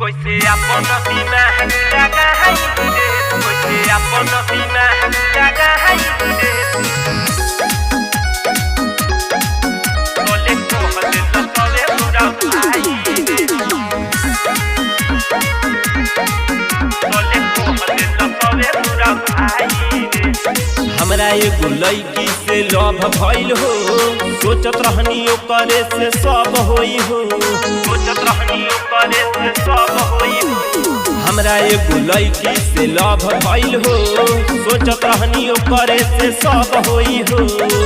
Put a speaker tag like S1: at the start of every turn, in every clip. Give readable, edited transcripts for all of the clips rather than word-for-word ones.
S1: कोई से अपन सीमा लगा है रे, कोई से अपन सीमा लगा है रे। बोले को हले तो तोले पूरा भाई रे, बोले को हले तो तोले पूरा भाई रे। हमरा एगो लड़की से लव भइल हो, सोचत रहनी ओकरे से सब होई हो, सोचत रहनी ओकरे से सब होई हो। हमरा एगो लड़की से लव भइल हो, सोचत रहनी ओकरे से सब होई हो।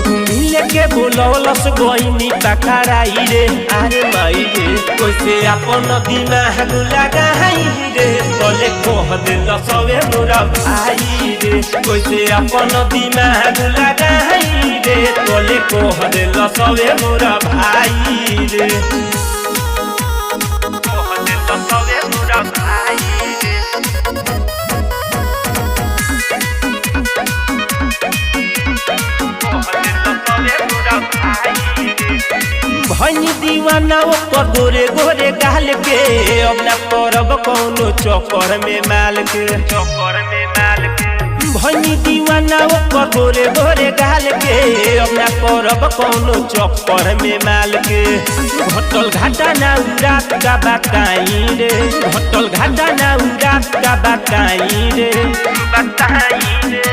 S1: मिले के बोलौलस गइनी टकराई रे, अरे माई रे कोई से अपन दिमाग लगाई रे। तले कह दिल सवे मोरा भाई रे, कोई से अपन दिमाग लगाई रे। तले कह दिल सवे मोरा भाई रे, कह दिल सवे मोरा भाई रे। भैनी दीवाना ओकर गोरे गोरे गाल के, अब ना करब कौनो चक्कर में माल के, चक्कर में माल के। भैनी दीवाना ओकर गोरे गोरे गाल के, अब ना करब कौनो चक्कर में माल के। घटल घाटा ना उरात का बताई रे, घटल घाटा ना उरात का बताई रे, बताई रे।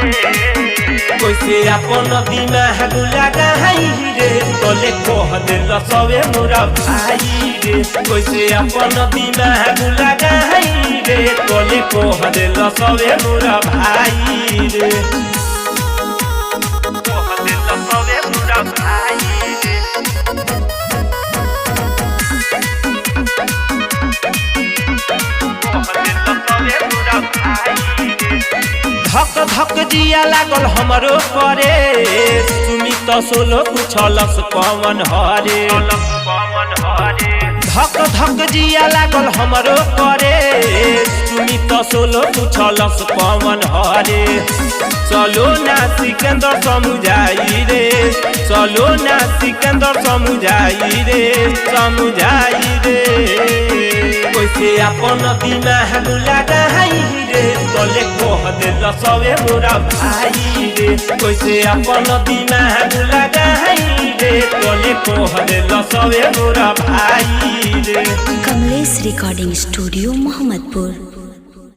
S1: कोई से अपन दिमाग लगाई रे, तले कह दिल सवे मोरा भाई रे। कोई से अपन दिमाग लगाई रे, तले कह दिल सवे मोरा भाई रे, कह दिल सवे मोरा भाई रे। कह दिल सवे मोरा भाई रे। धक धक जिया लागल हमरो करे, सुमी तो सोलो पूछलस कौन हरे, धक धक जिया लागल हमरो करे, सुमी तो सोलो पूछलस कौन हरे। चलो ना सिकंदर समुझाई रे, चलो ना सिकंदर समुझाई रे, समुझाई रे। कोई से अपन दिमाग लगाई रे, तले कह दिल सवे मोरा भाई रे। कोई से अपन दिमाग लगाई रे, तले कह दिल सवे मोरा भाई रे।
S2: Kamlesh recording studio Mohammadpur.